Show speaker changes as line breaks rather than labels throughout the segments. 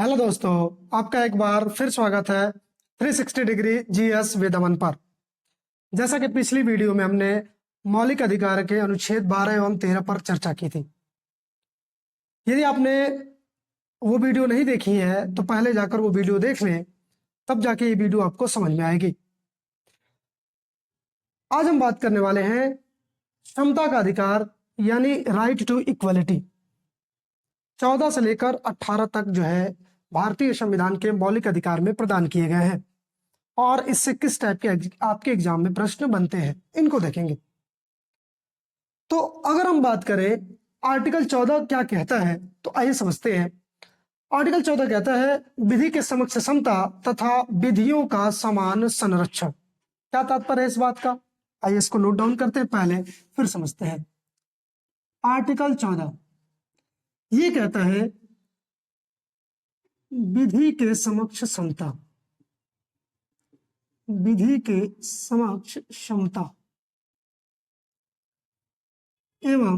Hello दोस्तों, आपका एक बार फिर स्वागत है 360 डिग्री जीएस वेद अमन पर। जैसा कि पिछली वीडियो में हमने मौलिक अधिकार के अनुच्छेद 12 एवं 13 पर चर्चा की थी। यदि आपने वो वीडियो नहीं देखी है तो पहले जाकर वो वीडियो देख लें, तब जाके ये वीडियो आपको समझ में आएगी। आज हम बात करने वाले हैं क्षमता का अधिकार यानी राइट टू इक्वलिटी। 14 से लेकर 18 तक जो है भारतीय संविधान के मौलिक अधिकार में प्रदान किए गए हैं और इससे किस टाइप के आपके एग्जाम में प्रश्न बनते हैं, इनको देखेंगे। तो अगर हम बात करें आर्टिकल 14 क्या कहता है, तो आइए समझते हैं। आर्टिकल 14 कहता है विधि के समक्ष समता तथा विधियों का समान संरक्षण। क्या तात्पर्य है इस बात का? आइए इसको नोट डाउन करते हैं पहले, फिर समझते हैं। आर्टिकल 14 ये कहता है विधि के समक्ष समता, विधि के समक्ष क्षमता एवं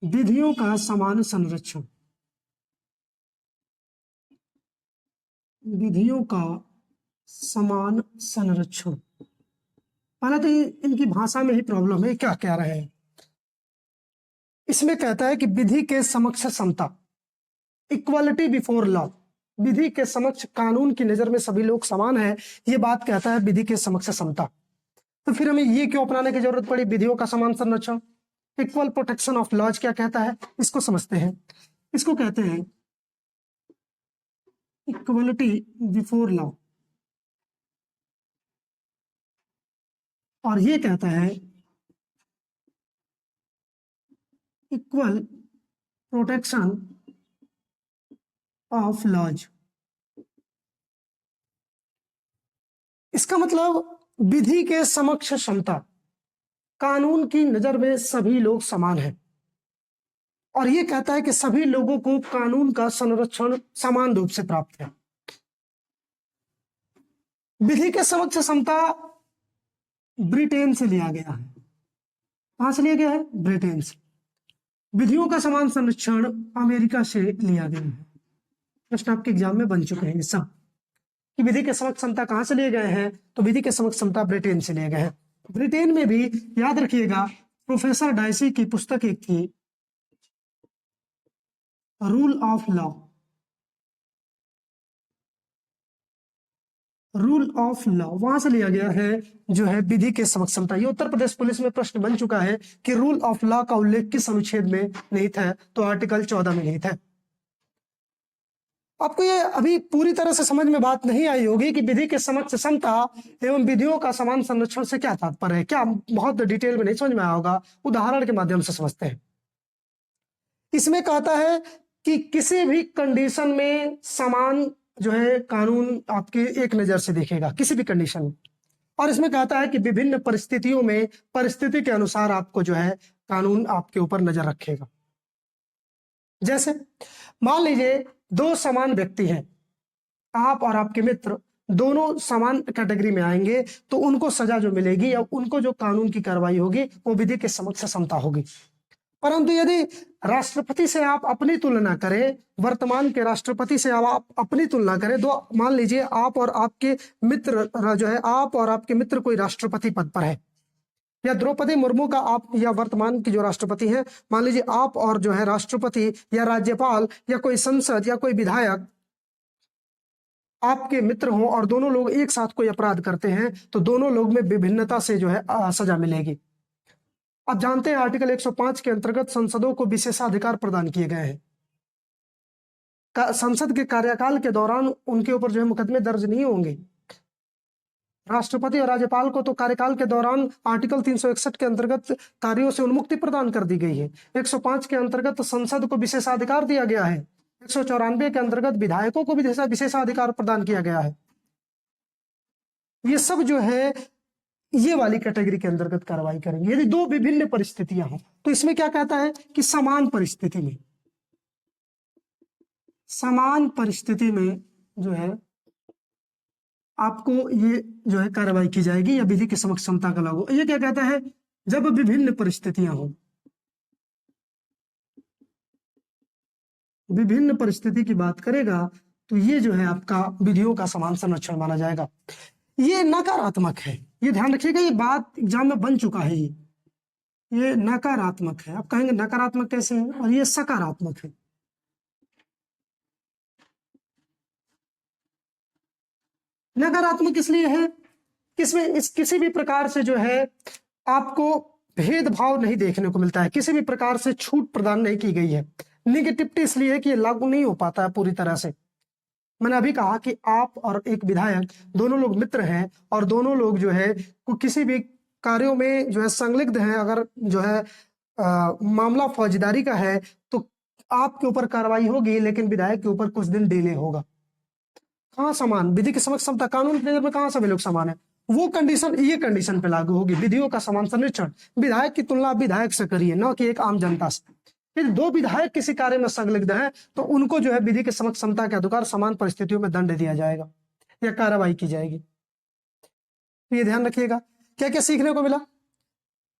विधियों का समान संरक्षण। विधियों का समान संरक्षण, पहले तो इनकी भाषा में ही प्रॉब्लम है, क्या कह रहे हैं। इसमें कहता है कि विधि के समक्ष समता, इक्वालिटी बिफोर लॉ, विधि के समक्ष कानून की नजर में सभी लोग समान हैं, ये बात कहता है विधि के समक्ष समता। तो फिर हमें ये क्यों अपनाने की जरूरत पड़ी? विधियों का समान संरक्षण, इक्वल प्रोटेक्शन ऑफ लॉज क्या कहता है, इसको समझते हैं। इसको कहते हैं इक्वलिटी बिफोर लॉ, और ये कहता है इक्वल प्रोटेक्शन ऑफ लॉज। इसका मतलब विधि के समक्ष क्षमता, कानून की नजर में सभी लोग समान हैं, और यह कहता है कि सभी लोगों को कानून का संरक्षण समान रूप से प्राप्त है। विधि के समक्ष समता ब्रिटेन से लिया गया है। कहां से लिया गया है? ब्रिटेन से। विधियों का समान संरक्षण अमेरिका से लिया गया है। प्रश्न आपके एग्जाम में बन चुके हैं सब कि विधि के समक्ष समता कहां से लिए गए हैं, तो विधि के समक्ष समता ब्रिटेन से लिए गए हैं। ब्रिटेन में भी याद रखिएगा प्रोफेसर डाइसी की पुस्तक एक थी rule of law, rule of law वहां से लिया गया है जो है विधि के समक्ष समता। ये उत्तर प्रदेश पुलिस में प्रश्न बन चुका है कि रूल ऑफ लॉ का उल्लेख किस अनुच्छेद में नहीं था, तो आर्टिकल 14 में नहीं था। आपको ये अभी पूरी तरह से समझ में बात नहीं आई होगी कि विधि के समक्ष समता एवं विधियों का समान संरक्षण से क्या तात्पर्य है, क्या बहुत डिटेल में नहीं समझ में आया होगा। उदाहरण के माध्यम से समझते हैं। इसमें कहता है कि किसी भी कंडीशन में समान जो है कानून आपके एक नजर से देखेगा, किसी भी कंडीशन में। और इसमें कहता है कि विभिन्न परिस्थितियों में परिस्थिति के अनुसार आपको जो है कानून आपके ऊपर नजर रखेगा। जैसे मान लीजिए दो समान व्यक्ति हैं, आप और आपके मित्र दोनों समान कैटेगरी में आएंगे, तो उनको सजा जो मिलेगी या उनको जो कानून की कार्रवाई होगी वो विधि के समक्ष समता होगी। परंतु यदि राष्ट्रपति से आप अपनी तुलना करें, वर्तमान के राष्ट्रपति से आप अपनी तुलना करें, तो मान लीजिए आप और आपके मित्र जो है, आप और आपके मित्र कोई राष्ट्रपति पद पर है, या द्रौपदी मुर्मू का आप या वर्तमान की जो राष्ट्रपति हैं, मान लीजिए आप और जो है राष्ट्रपति या राज्यपाल या कोई संसद या कोई विधायक आपके मित्र हो, और दोनों लोग एक साथ कोई अपराध करते हैं, तो दोनों लोग में विभिन्नता से जो है सजा मिलेगी। आप जानते हैं आर्टिकल 105 के अंतर्गत संसदों को विशेषाधिकार प्रदान किए गए हैं। संसद के कार्यकाल के दौरान उनके ऊपर जो है मुकदमे दर्ज नहीं होंगे। राष्ट्रपति और राज्यपाल को तो कार्यकाल के दौरान आर्टिकल 361 के अंतर्गत कार्यों से उन्मुक्ति प्रदान कर दी गई है। 105 के अंतर्गत संसद को विशेषाधिकार दिया गया है। 194 के अंतर्गत विधायकों को भी विशेषाधिकार प्रदान किया गया है। ये सब जो है ये वाली कैटेगरी के अंतर्गत कार्रवाई करेंगे यदि दो विभिन्न परिस्थितियां हो। तो इसमें क्या कहता है कि समान परिस्थिति में, समान परिस्थिति में जो है आपको ये जो है कार्रवाई की जाएगी या विधि की समक्ष समता का लागू। ये क्या कहता है? जब विभिन्न परिस्थितियां हो, विभिन्न परिस्थिति की बात करेगा तो ये जो है आपका विधियों का समान संरक्षण माना जाएगा। ये नकारात्मक है, ये ध्यान रखिएगा, ये बात एग्जाम में बन चुका है। ये नकारात्मक है, आप कहेंगे नकारात्मक कैसे है, और ये सकारात्मक है। नकारात्मक इसलिए है कि इसमें इस किसी भी प्रकार से जो है आपको भेदभाव नहीं देखने को मिलता है, किसी भी प्रकार से छूट प्रदान नहीं की गई है। निगेटिविटी इसलिए है कि ये लागू नहीं हो पाता है पूरी तरह से। मैंने अभी कहा कि आप और एक विधायक दोनों लोग मित्र हैं और दोनों लोग जो है किसी भी कार्यों में जो है संलिग्ध हैं, अगर जो है मामला फौजदारी का है तो आपके ऊपर कार्रवाई होगी, लेकिन विधायक के ऊपर कुछ दिन डिले होगा। कहाँ समान, विधि के समक्ष समता, कानून के नजर में कहाँ सभी लोग समान है, वो कंडीशन ये कंडीशन पे लागू होगी। विधियों का समान संरक्षण, विधायक की तुलना विधायक से करिए, न कि एक आम जनता से। यदि दो विधायक किसी कार्य में संलिग्ध हैं तो उनको जो है विधि के समक्ष समता के अधिकार समान परिस्थितियों में दंड दिया जाएगा या कार्रवाई की जाएगी। ये ध्यान रखिएगा। क्या क्या सीखने को मिला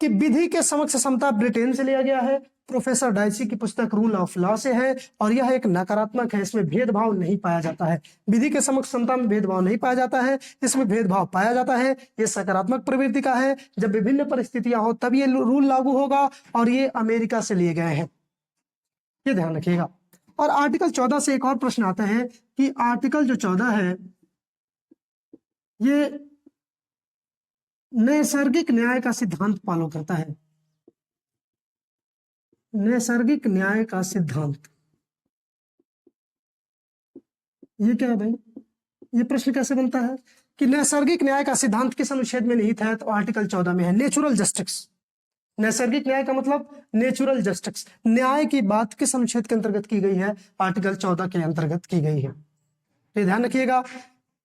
कि विधि के समक्ष समता ब्रिटेन से लिया गया है, प्रोफेसर डाइसी की पुस्तक रूल ऑफ लॉ से है, और यह एक नकारात्मक है, इसमें भेदभाव नहीं पाया जाता है। विधि के समक्ष समता में भेदभाव नहीं पाया जाता है, इसमें भेदभाव पाया जाता है। ये सकारात्मक प्रवृत्ति का है, जब विभिन्न परिस्थितियां हो तब ये रूल लागू होगा, और ये अमेरिका से लिए गए हैं, ये ध्यान रखिएगा। और आर्टिकल 14 से एक और प्रश्न आता है कि आर्टिकल जो 14 है ये नैसर्गिक न्याय का सिद्धांत फॉलो करता है। नैसर्गिक न्याय का सिद्धांत, ये क्या है भाई, ये प्रश्न कैसे बनता है कि नैसर्गिक न्याय का सिद्धांत किस अनुच्छेद में निहित है, तो आर्टिकल 14 में है, नेचुरल जस्टिस। नैसर्गिक न्याय का मतलब नेचुरल जस्टिस, न्याय की बात किस अनुच्छेद के अंतर्गत की गई है, आर्टिकल 14 के अंतर्गत की गई है। तो ध्यान रखिएगा,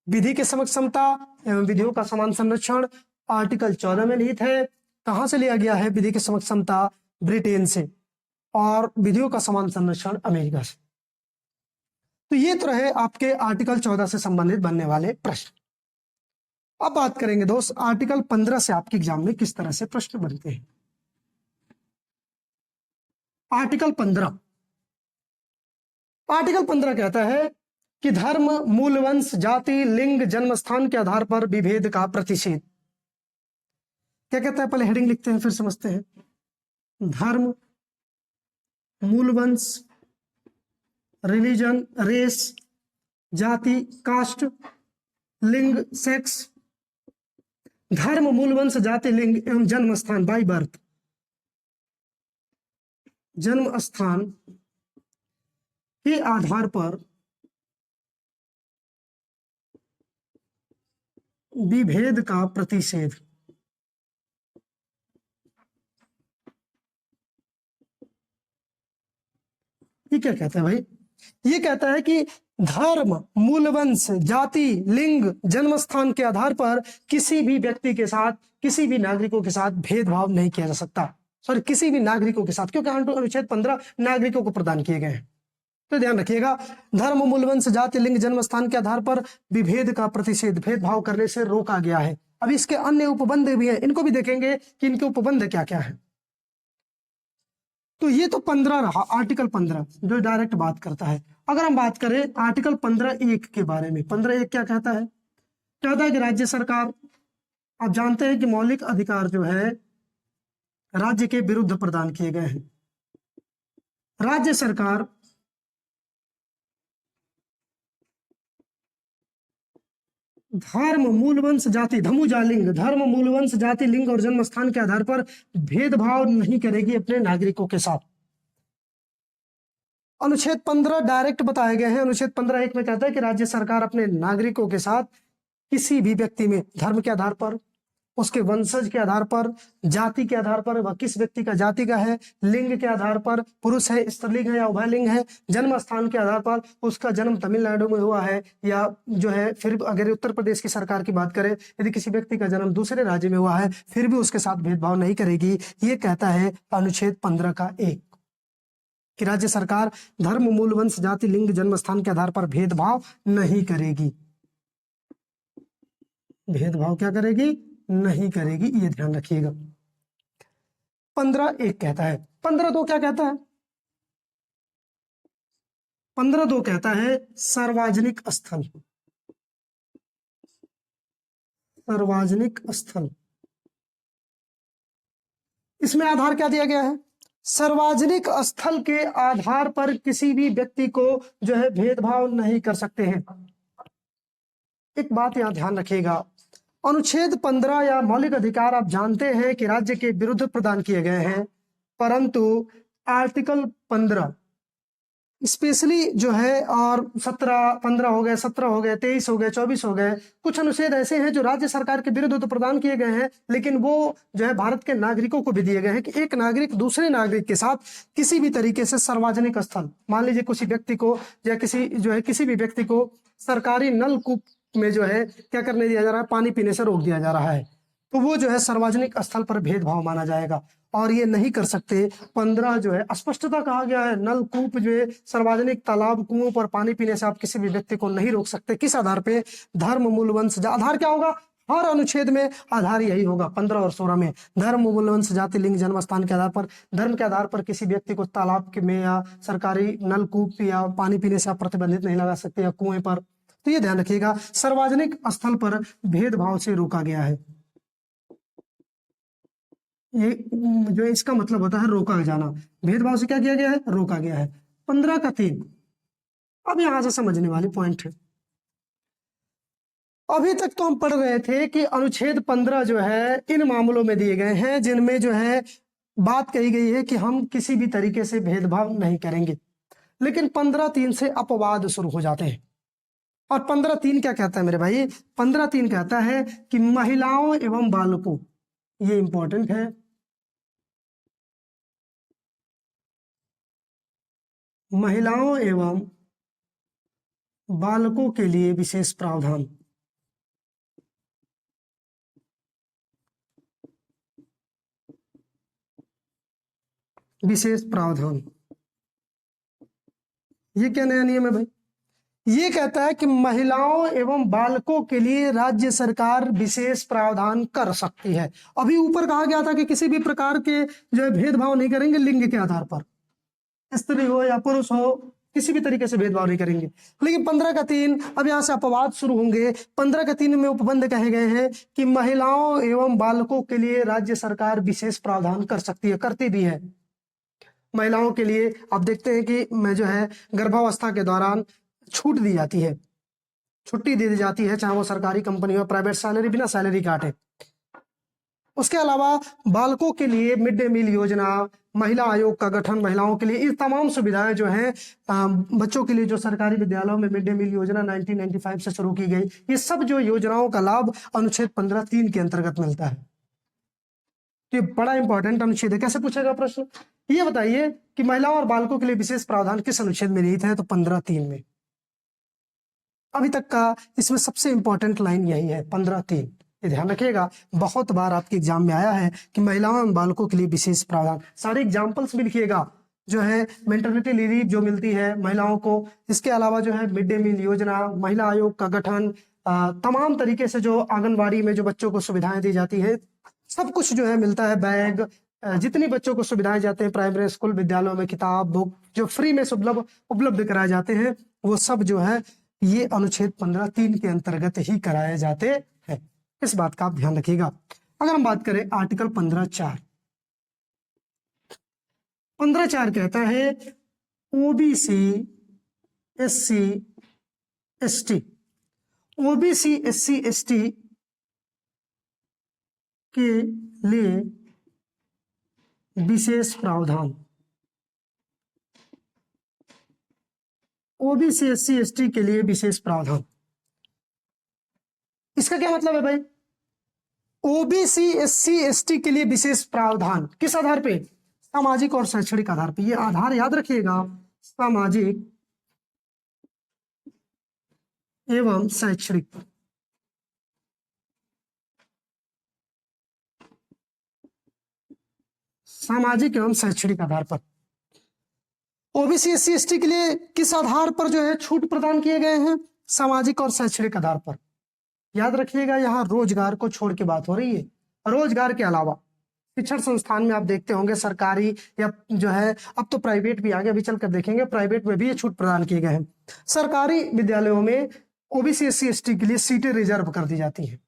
विधि के समक्ष समता एवं विधियों का समान संरक्षण आर्टिकल 14 में निहित है। कहां से लिया गया है विधि के समक्ष समता? ब्रिटेन से, और विधियों का समान संरक्षण अमेरिका से। तो ये तो रहे आपके आर्टिकल 14 से संबंधित बनने वाले प्रश्न। अब बात करेंगे दोस्त आर्टिकल 15 से आपके एग्जाम में किस तरह से प्रश्न बनते हैं। आर्टिकल 15, आर्टिकल 15 कहता है कि धर्म, मूल, वंश, जाति, लिंग, जन्म स्थान के आधार पर विभेद का प्रतिषेध। क्या कहता है, पहले हेडिंग लिखते हैं फिर समझते हैं। धर्म, मूल, वंश, रिलीजन, रेस, जाति, कास्ट, लिंग, सेक्स, धर्म, मूल, वंश, जाति, लिंग एवं जन्म स्थान बाई बर्थ, जन्म स्थान के आधार पर विभेद का प्रतिषेध। ये क्या कहता है भाई? ये कहता है कि धर्म, मूल, वंश, जाति, लिंग, जन्म स्थान के आधार पर किसी भी व्यक्ति के साथ, किसी भी नागरिकों के साथ भेदभाव नहीं किया जा सकता। सॉरी, किसी भी नागरिकों के साथ, क्योंकि अनुच्छेद 15 नागरिकों को प्रदान किए गए हैं। तो ध्यान रखिएगा, धर्म, मूल, वंश, जाति, लिंग, जन्म स्थान के आधार पर विभेद का प्रतिषेध, भेदभाव करने से रोका गया है। अब इसके अन्य उपबंध भी हैं, इनको भी देखेंगे कि इनके उपबंध क्या क्या है। तो ये तो 15 रहा, आर्टिकल 15 जो डायरेक्ट बात करता है। अगर हम बात करें आर्टिकल 15(1) के बारे में, 15(1) क्या कहता है? कहता है कि राज्य सरकार, आप जानते हैं कि मौलिक अधिकार जो है राज्य के विरुद्ध प्रदान किए गए हैं। राज्य सरकार धर्म, मूल, वंश, जाति, धमुजालिंग, धर्म, मूल, वंश, जाति, लिंग और जन्म स्थान के आधार पर भेदभाव नहीं करेगी अपने नागरिकों के साथ। अनुच्छेद 15 डायरेक्ट बताए गए हैं। अनुच्छेद 15(1) में कहता है कि राज्य सरकार अपने नागरिकों के साथ किसी भी व्यक्ति में धर्म के आधार पर, उसके वंशज के आधार पर, जाति के आधार पर, वह किस व्यक्ति का जाति का है, लिंग के आधार पर, पुरुष है, स्त्रीलिंग है या उभयलिंग है, जन्म स्थान के आधार पर, उसका जन्म तमिलनाडु में हुआ है या जो है, फिर अगर उत्तर प्रदेश की सरकार की बात करें, यदि किसी व्यक्ति का जन्म दूसरे राज्य में हुआ है फिर भी उसके साथ भेदभाव नहीं करेगी। ये कहता है अनुच्छेद 15(1) कि राज्य सरकार धर्म, मूल, वंश, जाति, लिंग, जन्म स्थान के आधार पर भेदभाव नहीं करेगी। भेदभाव क्या करेगी? नहीं करेगी, ये ध्यान रखिएगा। 15(1) कहता है। 15(2) क्या कहता है? 15(2) कहता है सार्वजनिक स्थल, सार्वजनिक स्थल। इसमें आधार क्या दिया गया है? सार्वजनिक स्थल के आधार पर किसी भी व्यक्ति को जो है भेदभाव नहीं कर सकते हैं। एक बात यहां ध्यान रखिएगा, अनुच्छेद 15 या मौलिक अधिकार आप जानते हैं कि राज्य के विरुद्ध प्रदान किए गए हैं, परंतु आर्टिकल 15 स्पेशली जो है, और 17, 15 हो गए, 17 हो गए, 23 हो गए, 24 हो गए, कुछ अनुच्छेद ऐसे हैं जो राज्य सरकार के विरुद्ध तो प्रदान किए गए हैं, लेकिन वो जो है भारत के नागरिकों को भी दिए गए हैं कि एक नागरिक दूसरे नागरिक के साथ किसी भी तरीके से सार्वजनिक स्थल, मान लीजिए किसी व्यक्ति को या किसी भी व्यक्ति को सरकारी नलकूप में जो है क्या करने दिया जा रहा है, पानी पीने से रोक दिया जा रहा है, तो वो जो है सार्वजनिक स्थल पर भेदभाव माना जाएगा और ये नहीं कर सकते। 15 जो है स्पष्टता कहा गया है, नलकूप जो है सार्वजनिक तालाब कुओं पर पानी पीने से आप किसी भी व्यक्ति को नहीं रोक सकते। किस आधार पे? धर्म, मूल, वंश, आधार क्या होगा? हर अनुच्छेद में आधार यही होगा, 15 और 16 में धर्म, मूल, वंश, जाति, लिंग, जन्म स्थान के आधार पर, धर्म के आधार पर किसी व्यक्ति को तालाब में या सरकारी नलकूप या पानी पीने से आप प्रतिबंधित नहीं लगा सकते, या कुएं पर। तो ये ध्यान रखिएगा, सार्वजनिक स्थल पर भेदभाव से रोका गया है। ये जो इसका मतलब होता है रोका जाना, भेदभाव से क्या किया गया है? रोका गया है। 15 का 3, अब यहां से समझने वाली पॉइंट है। अभी तक तो हम पढ़ रहे थे कि अनुच्छेद 15 जो है इन मामलों में दिए गए हैं जिनमें जो है बात कही गई है कि हम किसी भी तरीके से भेदभाव नहीं करेंगे, लेकिन 15(3) से अपवाद शुरू हो जाते हैं। और 15(3) क्या कहता है मेरे भाई? 15(3) कहता है कि महिलाओं एवं बालकों, ये इंपॉर्टेंट है, महिलाओं एवं बालकों के लिए विशेष प्रावधान। विशेष प्रावधान, ये क्या नया नियम है भाई? ये कहता है कि महिलाओं एवं बालकों के लिए राज्य सरकार विशेष प्रावधान कर सकती है। अभी ऊपर कहा गया था कि किसी भी प्रकार के जो है भेदभाव नहीं करेंगे लिंग के आधार पर, स्त्री हो या पुरुष हो, किसी भी तरीके से भेदभाव नहीं करेंगे। लेकिन 15 का 3, अब यहाँ से अपवाद शुरू होंगे। 15 का 3 में उपबंध कहे गए हैं कि महिलाओं एवं बालकों के लिए राज्य सरकार विशेष प्रावधान कर सकती है, करती भी है। महिलाओं के लिए आप देखते हैं कि मैं जो है गर्भावस्था के दौरान छूट दी जाती है, छुट्टी दे दी जाती है, चाहे वो सरकारी कंपनी हो, प्राइवेट, सैलरी, बिना सैलरी काटे। उसके अलावा बालकों के लिए मिड डे मील योजना, महिला आयोग का गठन महिलाओं के लिए, ये तमाम सुविधाएं जो हैं बच्चों के लिए जो सरकारी विद्यालयों में मिड डे मील योजना 1995 से शुरू की गई, ये सब जो योजनाओं का लाभ अनुच्छेद 15(3) के अंतर्गत मिलता है। तो ये बड़ा इंपॉर्टेंट अनुच्छेद है। कैसे पूछेगा प्रश्न? ये बताइए कि महिलाओं और बालकों के लिए विशेष प्रावधान किस अनुच्छेद में निहित है? तो 15(3) में। अभी तक का इसमें सबसे इंपॉर्टेंट लाइन यही है, 15(3). ये ध्यान रखिएगा, बहुत बार आपके एग्जाम में आया है कि महिलाओं एवं बालकों के लिए विशेष प्रावधान। सारे एग्जाम्पल्स भी लिखिएगा, जो है मैटरनिटी लीव जो मिलती है महिलाओं को, इसके अलावा जो है मिड डे मील योजना, महिला आयोग का गठन, तमाम तरीके से जो आंगनबाड़ी में जो बच्चों को सुविधाएं दी जाती है, सब कुछ जो है मिलता है, बैग, जितनी बच्चों को सुविधाएं जाते हैं प्राइमरी स्कूल विद्यालयों में, किताब, बुक जो फ्री में उपलब्ध कराए जाते हैं, वो सब जो है ये अनुच्छेद 15(3) के अंतर्गत ही कराए जाते हैं। इस बात का आप ध्यान रखिएगा। अगर हम बात करें आर्टिकल 15(4), 15(4) कहता है OBC, SC, ST, OBC, SC, ST के लिए विशेष प्रावधान। ओबीसी, एससी, एसटी के लिए विशेष प्रावधान, इसका क्या मतलब है भाई? ओबीसी, एससी, एसटी के लिए विशेष प्रावधान किस आधार पे? सामाजिक और शैक्षणिक आधार पे। ये आधार याद रखिएगा, सामाजिक एवं शैक्षणिक। सामाजिक एवं शैक्षणिक आधार पर ओबीसी, एससी, एसटी के लिए किस आधार पर जो है छूट प्रदान किए गए हैं? सामाजिक और शैक्षणिक आधार पर। याद रखिएगा, यहाँ रोजगार को छोड़ के बात हो रही है, रोजगार के अलावा शिक्षण संस्थान में आप देखते होंगे सरकारी या जो है, अब तो प्राइवेट भी आगे, अभी चलकर देखेंगे प्राइवेट में भी ये छूट प्रदान किए गए हैं। सरकारी विद्यालयों में ओबीसी एससी एसटी के लिए सीटें रिजर्व कर दी जाती हैं।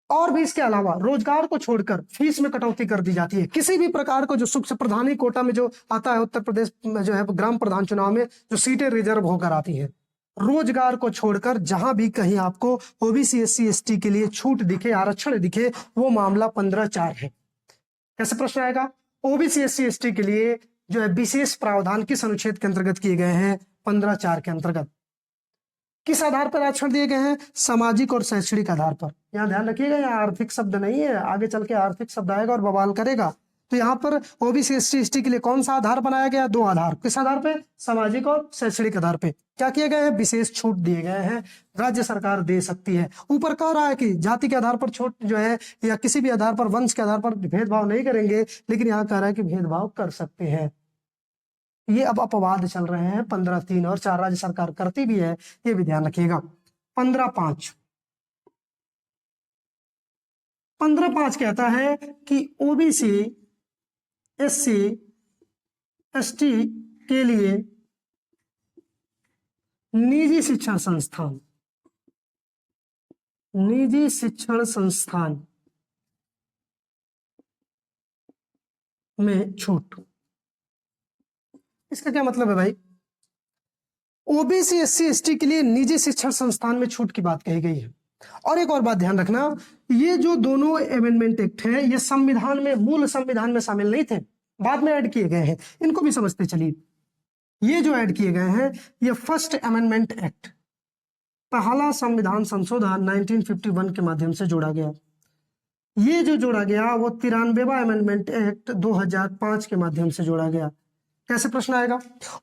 और भी इसके अलावा रोजगार को छोड़कर फीस में कटौती कर दी जाती है। किसी भी प्रकार को जो सुख प्रधानी कोटा में जो आता है उत्तर प्रदेश में जो है ग्राम प्रधान चुनाव में जो सीटें रिजर्व होकर आती हैं, रोजगार को छोड़कर जहां भी कहीं आपको ओबीसी एससी एसटी के लिए छूट दिखे, आरक्षण दिखे, वो मामला 15(4) है। कैसे प्रश्न आएगा? ओबीसी एससी एसटी के लिए जो है विशेष प्रावधान किस अनुच्छेद के अंतर्गत किए गए हैं? 15(4) के अंतर्गत। किस आधार पर आरक्षण दिए गए हैं? सामाजिक और शैक्षणिक आधार पर। यहाँ ध्यान रखिएगा, यहाँ आर्थिक शब्द नहीं है, आगे चल के आर्थिक शब्द आएगा और बवाल करेगा। तो यहाँ पर ओबीसी एसटी एसटी के लिए कौन सा आधार बनाया गया? 2 आधार। किस आधार पे? सामाजिक और शैक्षणिक आधार पे। क्या किए गए हैं? विशेष छूट दिए गए हैं, राज्य सरकार दे सकती है। ऊपर कह रहा है कि जाति के आधार पर छूट जो है या किसी भी आधार पर, वंश के आधार पर भेदभाव नहीं करेंगे, लेकिन यहाँ कह रहा है कि भेदभाव कर सकते हैं। ये अब अपवाद चल रहे हैं 15(3) और 4 राज्य सरकार करती भी है, ये भी ध्यान रखिएगा। 15(5) 15(5) कहता है कि ओबीसी एससी एसटी के लिए निजी शिक्षण संस्थान में छूट। इसका क्या मतलब है भाई? ओबीसी एससी एसटी के लिए निजी शिक्षण संस्थान में छूट की बात कही गई है। और एक और बात ध्यान रखना, ये जो दोनों अमेंडमेंट एक्ट है ये संविधान में, मूल संविधान में शामिल नहीं थे, बाद में ऐड किए गए हैं। इनको भी समझते चलिए। ये जो ऐड किए गए हैं ये फर्स्ट अमेंडमेंट एक्ट, पहला संविधान संशोधन 1951 के माध्यम से जोड़ा गया। ये जो जोड़ा गया वो 93वां अमेंडमेंट एक्ट 2005 के माध्यम से जोड़ा गया। कैसे प्रश्न आएगा?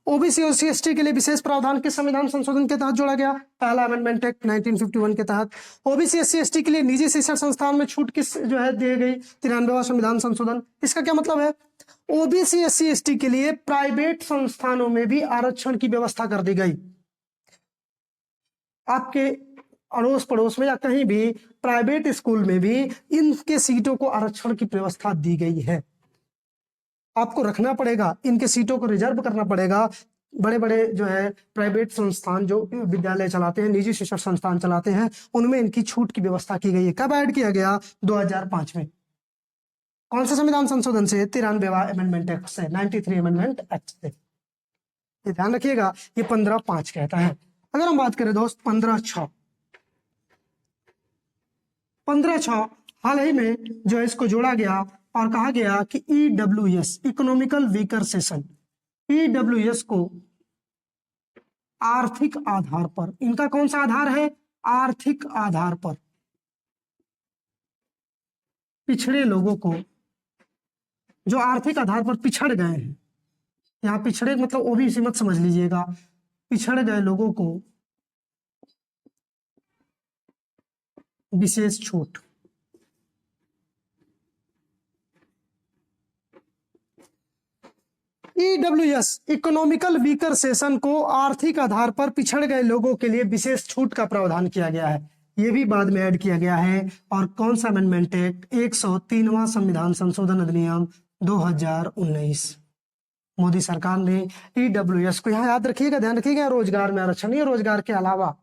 ओबीसी और एसटी के लिए विशेष प्रावधान किस संविधान संशोधन के तहत जोड़ा गया? पहला अमेंडमेंट एक्ट 1951 के तहत। ओबीसी एससी एसटी के लिए निजी शिक्षण संस्थान में छूट किस जो है दी गई? 93वां संविधान संशोधन। इसका क्या मतलब है? ओबीसी एससी एसटी के लिए प्राइवेट संस्थानों में भी आरक्षण की व्यवस्था कर दी गई। आपके अड़ोस पड़ोस में या कहीं भी प्राइवेट स्कूल में भी इनके सीटों को आरक्षण की व्यवस्था दी गई है। आपको रखना पड़ेगा, इनके सीटों को रिजर्व करना पड़ेगा। बड़े बड़े जो है प्राइवेट संस्थान जो विद्यालय चलाते हैं, निजी शिक्षण संस्थान चलाते हैं, उनमें इनकी छूट की व्यवस्था की गई है। कब ऐड किया गया? 2005 में। कौन से संविधान संशोधन से? 93वां अमेंडमेंट एक्ट से, 93 अमेंडमेंट एक्ट से। ये ध्यान रखिएगा, ये 15(5) कहता है। अगर हम बात करें दोस्त 15(6), 15(6) हाल ही में जो है इसको जोड़ा गया और कहा गया कि EWS, economical weaker session, EWS को आर्थिक आधार पर, इनका कौन सा आधार है? आर्थिक आधार पर पिछड़े लोगों को, जो आर्थिक आधार पर पिछड़ गए हैं, यहां पिछड़े मतलब ओबीसी मत समझ लीजिएगा, पिछड़ गए लोगों को विशेष छूट। ईडब्ल्यूएस, इकोनॉमिकल वीकर सेशन को आर्थिक आधार पर पिछड़ गए लोगों के लिए विशेष छूट का प्रावधान किया गया है। यह भी बाद में ऐड किया गया है। और कौन सा अमेंडमेंट एक्ट? 103वां संविधान संशोधन अधिनियम 2019। मोदी सरकार ने ईडब्ल्यूएस को, यहाँ याद रखिएगा, ध्यान रखिएगा, रोजगार में आरक्षण, ये रोजगार के अलावा,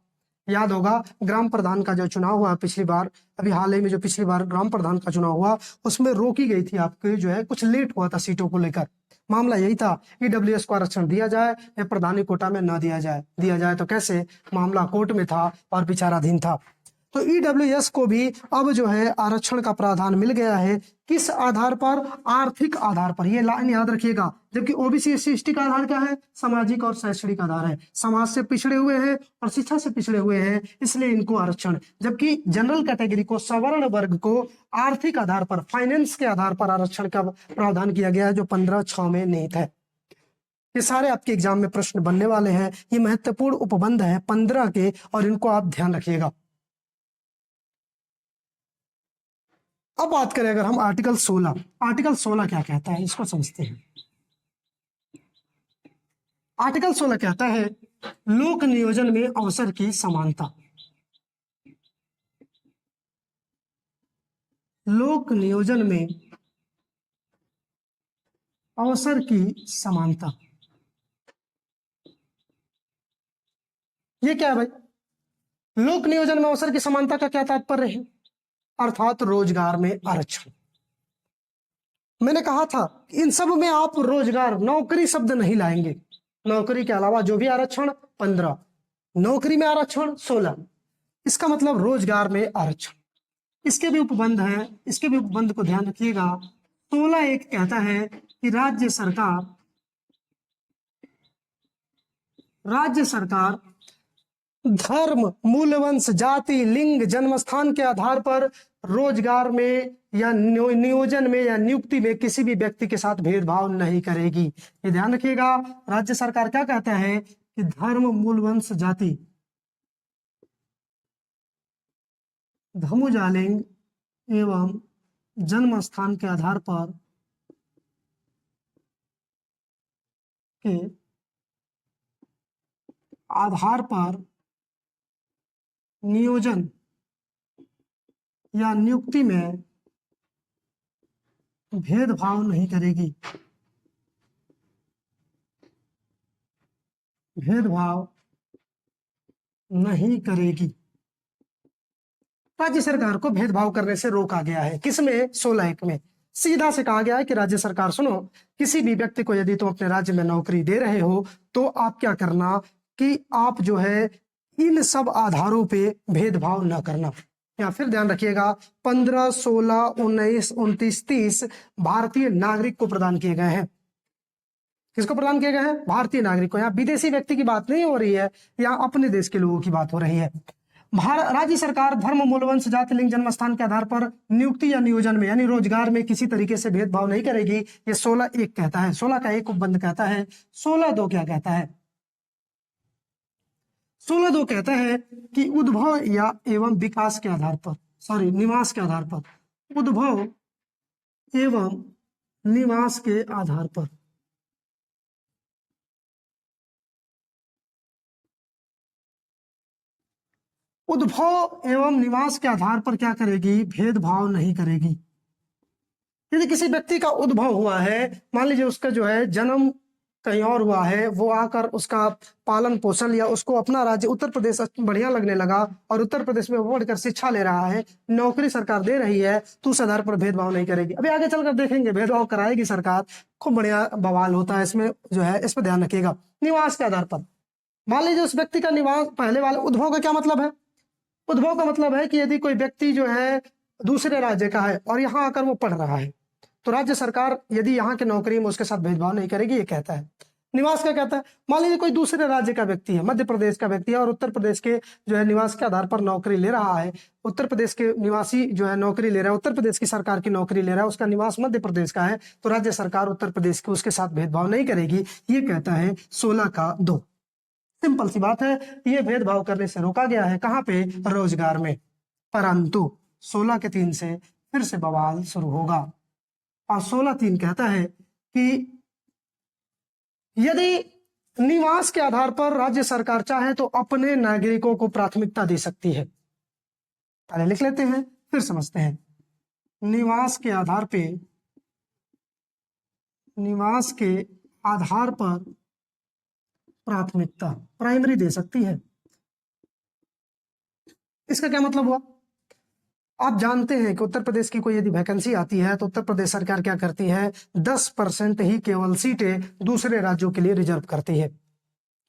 याद होगा ग्राम प्रधान का जो चुनाव हुआ पिछली बार, अभी हाल ही में जो पिछली बार ग्राम प्रधान का चुनाव हुआ, उसमें रोकी गई थी आपके जो है, कुछ लेट हुआ था सीटों को लेकर। मामला यही था, ईडब्ल्यूएस को आरक्षण दिया जाए या प्रधानी कोटा में ना दिया जाए। दिया जाए तो कैसे? मामला कोर्ट में था और विचाराधीन था। तो ईडब्ल्यूएस को भी अब जो है आरक्षण का प्रावधान मिल गया है। किस आधार पर? आर्थिक आधार पर। ये लाइन याद रखिएगा। जबकि ओबीसी एससी एसटी का आधार क्या है? सामाजिक और शैक्षणिक आधार है। समाज से पिछड़े हुए हैं और शिक्षा से पिछड़े हुए हैं, इसलिए इनको आरक्षण। जबकि जनरल कैटेगरी को, सवर्ण वर्ग को आर्थिक आधार पर, फाइनेंस के आधार पर आरक्षण का प्रावधान किया गया है, जो 15(6) में निहित है। ये सारे आपके एग्जाम में प्रश्न बनने वाले हैं। ये महत्वपूर्ण उपबंध है 15 के, और इनको आप ध्यान रखिएगा। अब बात करें अगर हम आर्टिकल 16, आर्टिकल 16 क्या कहता है, इसको समझते हैं। आर्टिकल 16 कहता है लोक नियोजन में अवसर की समानता। लोक नियोजन में अवसर की समानता। ये क्या है भाई? लोक नियोजन में अवसर की समानता का क्या तात्पर्य है? अर्थात रोजगार में आरक्षण। मैंने कहा था इन सब में आप रोजगार, नौकरी शब्द नहीं लाएंगे। नौकरी के अलावा जो भी आरक्षण 15, नौकरी में आरक्षण 16, इसका मतलब रोजगार में आरक्षण। इसके भी उपबंध है, इसके भी उपबंध को ध्यान रखिएगा। 16(1) कहता है कि राज्य सरकार धर्म, मूलवंश, जाति, लिंग, जन्मस्थान के आधार पर रोजगार में या नियोजन में या नियुक्ति में किसी भी व्यक्ति के साथ भेदभाव नहीं करेगी। ये ध्यान रखिएगा। राज्य सरकार क्या कहता है कि धर्म, मूलवंश, जाति, धमुजालिंग एवं जन्म स्थान के आधार पर नियोजन या नियुक्ति में भेदभाव नहीं करेगी। भेदभाव नहीं करेगी। राज्य सरकार को भेदभाव करने से रोका गया है। किसमें? 16(1) में सीधा से कहा गया है कि राज्य सरकार सुनो, किसी भी व्यक्ति को यदि तुम अपने राज्य में नौकरी दे रहे हो तो आप क्या करना कि आप जो है इन सब आधारों पे भेदभाव न करना। या फिर ध्यान रखिएगा 15, 16, 19, 29, 30 भारतीय नागरिक को प्रदान किए गए हैं। किसको प्रदान किए गए हैं? भारतीय नागरिक को। यहाँ विदेशी व्यक्ति की बात नहीं हो रही है, यहाँ अपने देश के लोगों की बात हो रही है। राज्य सरकार धर्म, मूलवंश, जाति, लिंग, जन्मस्थान के आधार पर नियुक्ति या नियोजन में यानी रोजगार में किसी तरीके से भेदभाव नहीं करेगी। ये 16(1) कहता है। 16 का एक उपबंध कहता है। 16(2) क्या कहता है? 16(2) कहता है कि उद्भव या एवं विकास के आधार पर, निवास के आधार पर, उद्भव एवं निवास के आधार पर उद्भव एवं निवास के आधार पर क्या करेगी? भेदभाव नहीं करेगी। यदि किसी व्यक्ति का उद्भव हुआ है, मान लीजिए उसका जो है जन्म कहीं और हुआ है, वो आकर उसका पालन पोषण या उसको अपना राज्य उत्तर प्रदेश बढ़िया लगने लगा और उत्तर प्रदेश में वो बढ़कर शिक्षा ले रहा है, नौकरी सरकार दे रही है, तो उस आधार पर भेदभाव नहीं करेगी। अभी आगे चलकर देखेंगे भेदभाव कराएगी सरकार, खूब बढ़िया बवाल होता है इसमें जो है, इस पर ध्यान रखिएगा। निवास के आधार पर मान लीजिए उस व्यक्ति का निवास, पहले वाले उद्भव का क्या मतलब है? उद्भव का मतलब है कि यदि कोई व्यक्ति जो है दूसरे राज्य का है और यहाँ आकर वो पढ़ रहा है तो राज्य सरकार यदि यहाँ के नौकरी में उसके साथ भेदभाव नहीं करेगी, ये कहता है। निवास का कहता है, मान लीजिए कोई दूसरे राज्य का व्यक्ति है, मध्य प्रदेश का व्यक्ति है और उत्तर प्रदेश के जो है निवास के आधार पर नौकरी ले रहा है, उत्तर प्रदेश के निवासी जो है नौकरी ले रहा है, उत्तर प्रदेश की सरकार की नौकरी ले रहा है, उसका निवास मध्य प्रदेश का है, तो राज्य सरकार उत्तर प्रदेश के उसके साथ भेदभाव नहीं करेगी। ये कहता है 16(2). सिंपल सी बात है, ये भेदभाव करने से रोका गया है। कहाँ पे? रोजगार में। परंतु 16(3) से फिर से बवाल शुरू होगा और 16(3) कहता है कि यदि निवास के आधार पर राज्य सरकार चाहे तो अपने नागरिकों को प्राथमिकता दे सकती है। पहले लिख लेते हैं फिर समझते हैं। निवास के आधार पर प्राथमिकता, प्राइमरी दे सकती है। इसका क्या मतलब हुआ? आप जानते हैं कि उत्तर प्रदेश की कोई यदि वैकेंसी आती है तो उत्तर प्रदेश सरकार क्या करती है? 10% ही केवल सीटें दूसरे राज्यों के लिए रिजर्व करती है,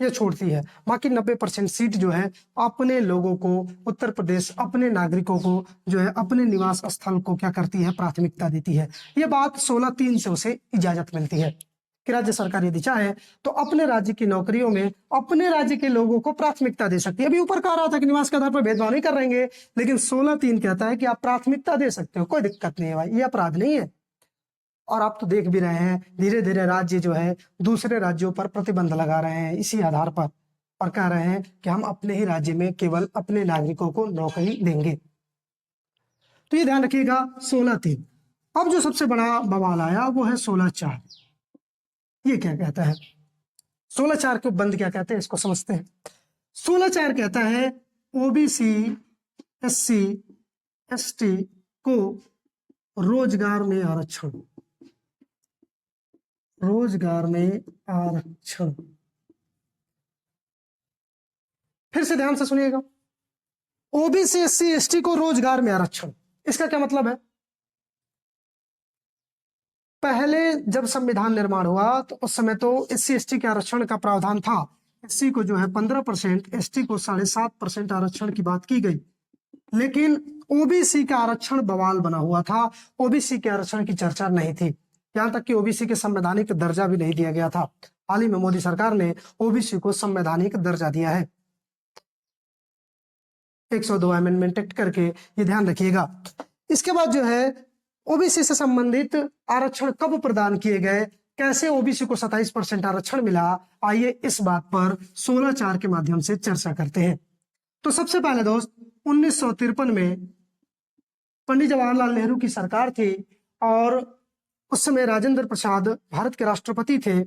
ये छोड़ती है। बाकी 90% सीट जो है अपने लोगों को, उत्तर प्रदेश अपने नागरिकों को जो है अपने निवास स्थल को क्या करती है? प्राथमिकता देती है। ये बात 16(3) से उसे इजाजत मिलती है कि राज्य सरकार यदि चाहे तो अपने राज्य की नौकरियों में अपने राज्य के लोगों को प्राथमिकता दे सकती है। अभी ऊपर कह रहा था कि निवास के आधार पर भेदभाव नहीं कर रहेंगे, लेकिन 16(3) कहता है कि आप प्राथमिकता दे सकते हो, कोई दिक्कत नहीं है भाई, ये अपराध नहीं है। और आप तो देख भी रहे हैं धीरे धीरे राज्य जो है दूसरे राज्यों पर प्रतिबंध लगा रहे हैं इसी आधार पर और कह रहे हैं कि हम अपने ही राज्य में केवल अपने नागरिकों को नौकरी देंगे। तो ये ध्यान रखिएगा 16(3). अब जो सबसे बड़ा बवाल आया वो है 16(4). ये क्या कहता है? 16(4) के उपबंध क्या कहते हैं, इसको समझते हैं। 16(4) कहता है ओबीसी, SC, ST को रोजगार में आरक्षण, रोजगार में आरक्षण। फिर से ध्यान से सुनिएगा, ओबीसी एससी एसटी को रोजगार में आरक्षण, इसका क्या मतलब है? पहले जब संविधान निर्माण हुआ तो उस समय तो एससी एसटी के आरक्षण का प्रावधान था। एससी को जो है 15%, एसटी को 7.5% आरक्षण की बात की गई, लेकिन ओबीसी का आरक्षण बवाल बना हुआ था। ओबीसी के आरक्षण की चर्चा नहीं थी, यहां तक कि ओबीसी के संवैधानिक दर्जा भी नहीं दिया गया था। हाल ही में मोदी सरकार ने ओबीसी को संवैधानिक दर्जा दिया है 102 अमेंडमेंट एक्ट करके, ये ध्यान रखिएगा। इसके बाद जो है ओबीसी से संबंधित आरक्षण कब प्रदान किए गए, कैसे ओबीसी को 27% आरक्षण मिला, आइए इस बात पर 16/4 के माध्यम से चर्चा करते हैं। तो सबसे पहले दोस्त 1953 में पंडित जवाहरलाल नेहरू की सरकार थी और उस समय राजेंद्र प्रसाद भारत के राष्ट्रपति थे।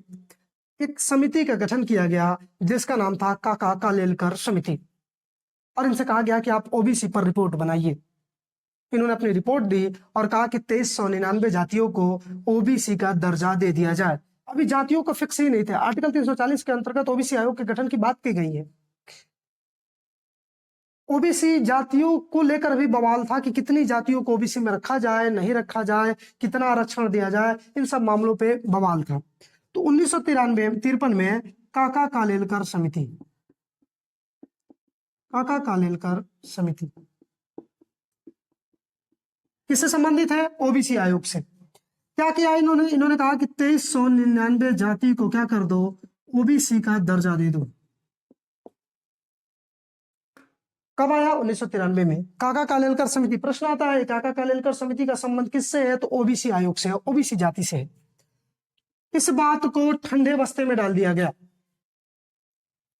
एक समिति का गठन किया गया जिसका नाम था काका कालेलकर समिति, और इनसे कहा गया कि आप ओबीसी पर रिपोर्ट बनाइए। इन्होंने अपनी रिपोर्ट दी और कहा कि 2399 जातियों को ओबीसी का दर्जा दे दिया जाए। अभी जातियों का फिक्स ही नहीं थे, आर्टिकल 340 के अंतर्गत ओबीसी आयोग के गठन की बात की गई है। ओबीसी जातियों को लेकर भी बवाल था कि कितनी जातियों को ओबीसी में रखा जाए, नहीं रखा जाए, कितना आरक्षण दिया जाए, इन सब मामलों पे बवाल था। तो 1953 में काका कालेलकर समिति, काका कालेलकर समिति किससे संबंधित है? ओबीसी आयोग से। क्या किया इन्होंने कहा कि 2399 जाति को क्या कर दो, ओबीसी का दर्जा दे दो। कब आया? 1993 में। काका कालेलकर समिति, प्रश्न आता है काका कालेलकर समिति का संबंध किससे है? तो ओबीसी आयोग से, ओबीसी जाति से है। इस बात को ठंडे बस्ते में डाल दिया गया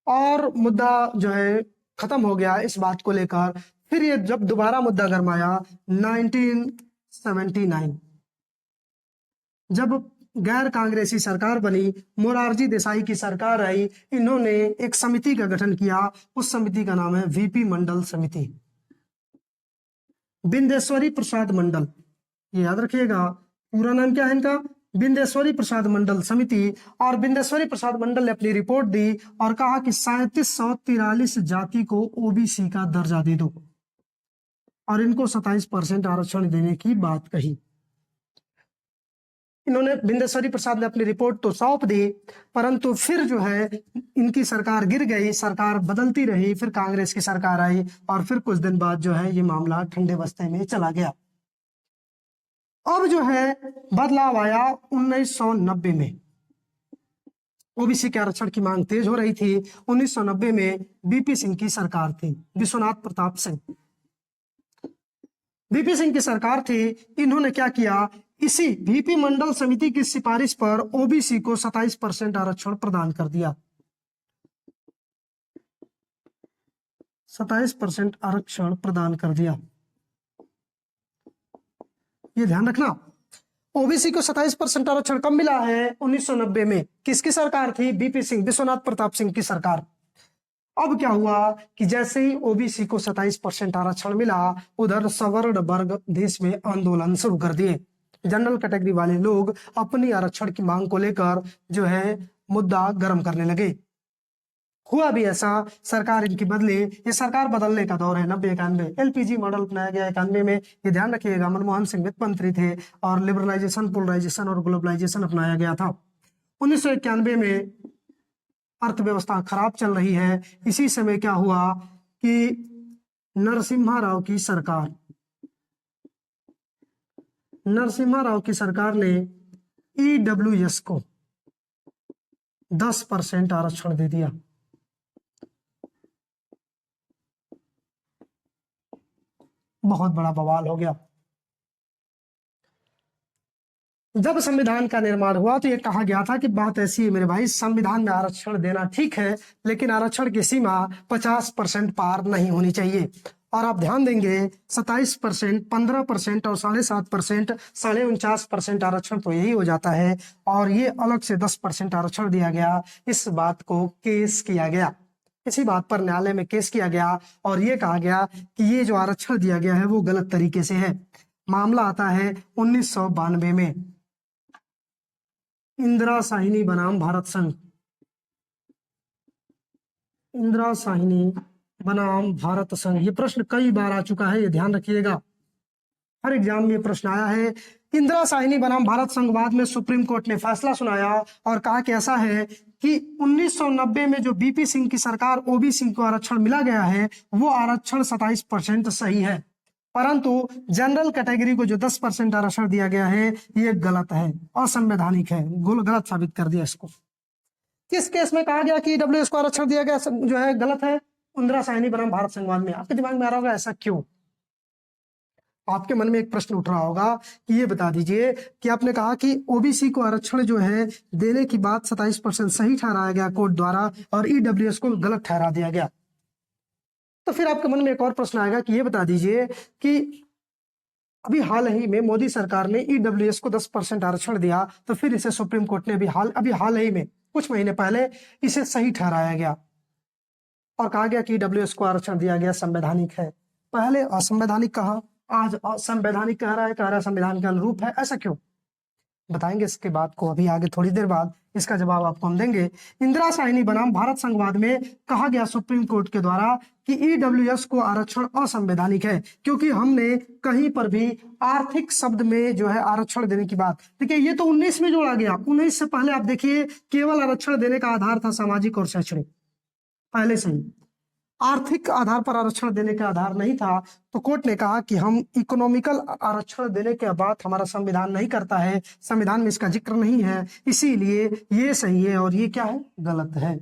और मुद्दा जो है खत्म हो गया इस बात को लेकर। फिर ये जब दोबारा मुद्दा गरमाया 1979, जब गैर कांग्रेसी सरकार बनी, मोरारजी देसाई की सरकार आई, इन्होंने एक समिति का गठन किया। उस समिति का नाम है वीपी मंडल समिति, बिंदेश्वरी प्रसाद मंडल, ये याद रखिएगा। पूरा नाम क्या है इनका? बिंदेश्वरी प्रसाद मंडल समिति। और बिंदेश्वरी प्रसाद मंडल ने अपनी रिपोर्ट दी और कहा कि 3743 जाति को ओबीसी का दर्जा दे दो और इनको 27% आरक्षण देने की बात कही। इन्होंने, बिंदेश्वरी प्रसाद ने अपनी रिपोर्ट तो सौंप दी, परंतु फिर जो है इनकी सरकार गिर गई, सरकार बदलती रही, फिर कांग्रेस की सरकार आई और फिर कुछ दिन बाद जो है ये मामला ठंडे बस्ते में चला गया। अब जो है बदलाव आया 1990 में। ओबीसी के आरक्षण की मांग तेज हो रही थी। 1990 में बीपी सिंह की सरकार थी, विश्वनाथ प्रताप सिंह, बीपी सिंह की सरकार थी। इन्होंने क्या किया, इसी वीपी मंडल समिति की सिफारिश पर ओबीसी को 27% आरक्षण प्रदान कर दिया। 27% आरक्षण प्रदान कर दिया, ये ध्यान रखना। ओबीसी को 27% आरक्षण कब मिला है? 1990 में। किसकी सरकार थी? बीपी सिंह, विश्वनाथ प्रताप सिंह की सरकार। अब क्या हुआ कि जैसे ही ओबीसी को 27% आरक्षण मिला, उधर सवर्ण वर्ग देश में आंदोलन शुरू कर दिए। जनरल कैटेगरी वाले लोग अपनी आरक्षण की मांग को लेकर जो है मुद्दा गर्म करने लगे। हुआ भी ऐसा, सरकार इनकी बदली। ये सरकार बदलने का दौर है 90-91। एलपीजी मॉडल अपनाया गया 91 में, ये ध्यान रखिएगा। मनमोहन सिंह वित्त मंत्री थे और लिबरलाइजेशन, पोलराइजेशन और ग्लोबलाइजेशन अपनाया गया था। 1991 में अर्थव्यवस्था खराब चल रही है। इसी समय क्या हुआ कि नरसिम्हा राव की सरकार ने ईडब्ल्यूएस को 10% आरक्षण दे दिया। बहुत बड़ा बवाल हो गया। जब संविधान का निर्माण हुआ तो ये कहा गया था कि बात ऐसी है मेरे भाई, संविधान में आरक्षण देना ठीक है, लेकिन आरक्षण की सीमा 50% पार नहीं होनी चाहिए। और आप ध्यान देंगे 27%, 15% और 7.5%, 49.5% आरक्षण तो यही हो जाता है। और ये अलग से 10% आरक्षण दिया गया। इस बात को केस किया गया, इसी बात पर न्यायालय में केस किया गया और ये कहा गया कि ये जो आरक्षण दिया गया है वो गलत तरीके से है। मामला आता है 1992 में, इंदिरा साहिनी बनाम भारत संघ। इंदिरा साहिनी बनाम भारत संघ, ये प्रश्न कई बार आ चुका है, ये ध्यान रखिएगा, हर एग्जाम में ये प्रश्न आया है। इंदिरा साहिनी बनाम भारत संघवाद में सुप्रीम कोर्ट ने फैसला सुनाया और कहा कि ऐसा है कि 1990 में जो बीपी सिंह की सरकार ओबीसी को आरक्षण मिला गया है, वो आरक्षण 27% सही है, परंतु जनरल कैटेगरी को जो 10% आरक्षण दिया गया है ये गलत है, असंवैधानिक है, गलत साबित कर दिया इसको। किस केस में कहा गया कि ईडब्ल्यूएस को आरक्षण दिया गया जो है गलत है? इंदिरा साहिनी बनाम भारत संघवाद में। आपके दिमाग में आ रहा होगा ऐसा क्यों? आपके मन में एक प्रश्न उठ रहा होगा कि ये बता दीजिए कि आपने कहा कि ओबीसी को आरक्षण जो है देने की बात 27% सही ठहराया गया कोर्ट द्वारा और ईडब्ल्यूएस को गलत ठहरा दिया गया, तो फिर आपके मन में एक और प्रश्न आएगा कि ये बता दीजिए कि अभी हाल ही में मोदी सरकार ने ईडब्ल्यूएस को 10% आरक्षण दिया, तो फिर इसे सुप्रीम कोर्ट ने अभी हाल ही में कुछ महीने पहले इसे सही ठहराया गया और कहा गया कि ईडब्ल्यूएस को आरक्षण दिया गया संवैधानिक है। पहले असंवैधानिक कहा, आज असंवैधानिक कह रहा है संविधान के अनुरूप है, ऐसा क्यों? बताएंगे इसके बाद को, अभी आगे थोड़ी देर बाद इसका जवाब आपको हम देंगे। इंदिरा साहिनी बनाम भारत संघवाद में कहा गया सुप्रीम कोर्ट के द्वारा कि ईडब्ल्यूएस को आरक्षण असंवैधानिक है, क्योंकि हमने कहीं पर भी आर्थिक शब्द में जो है आरक्षण देने की बात, देखिए ये तो 19 में जोड़ा गया, 19 से पहले आप देखिए केवल आरक्षण देने का आधार था सामाजिक और शैक्षणिक, पहले से ही आर्थिक आधार पर आरक्षण देने का आधार नहीं था। तो कोर्ट ने कहा कि हम इकोनॉमिकल आरक्षण देने के बात हमारा संविधान नहीं करता है, संविधान में इसका जिक्र नहीं है, इसीलिए ये सही है और ये क्या है, गलत है।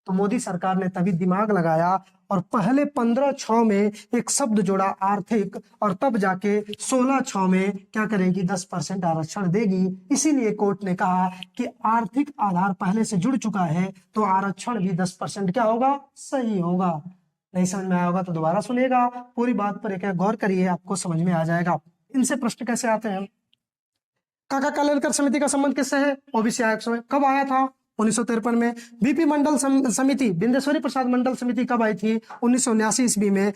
तो मोदी सरकार ने तभी दिमाग लगाया और पहले 15(6) में एक शब्द जोड़ा आर्थिक, और तब जाके 16(6) में क्या करेगी, 10% आरक्षण देगी। इसीलिए कोर्ट ने कहा कि आर्थिक आधार पहले से जुड़ चुका है तो आरक्षण भी 10% क्या होगा, सही होगा। नहीं समझ में आया होगा तो दोबारा सुनिएगा, पूरी बात पर एक गौर करिए, आपको समझ में आ जाएगा। इनसे प्रश्न कैसे आते हैं? काका कालेलकर समिति का संबंध किससे है? ओबीसी आयोग से। कब आया था? 1953 में। बीपी मंडल समिति, बिंदेश्वरी प्रसाद मंडल समिति कब आई थी? 1979 ईस्वी में।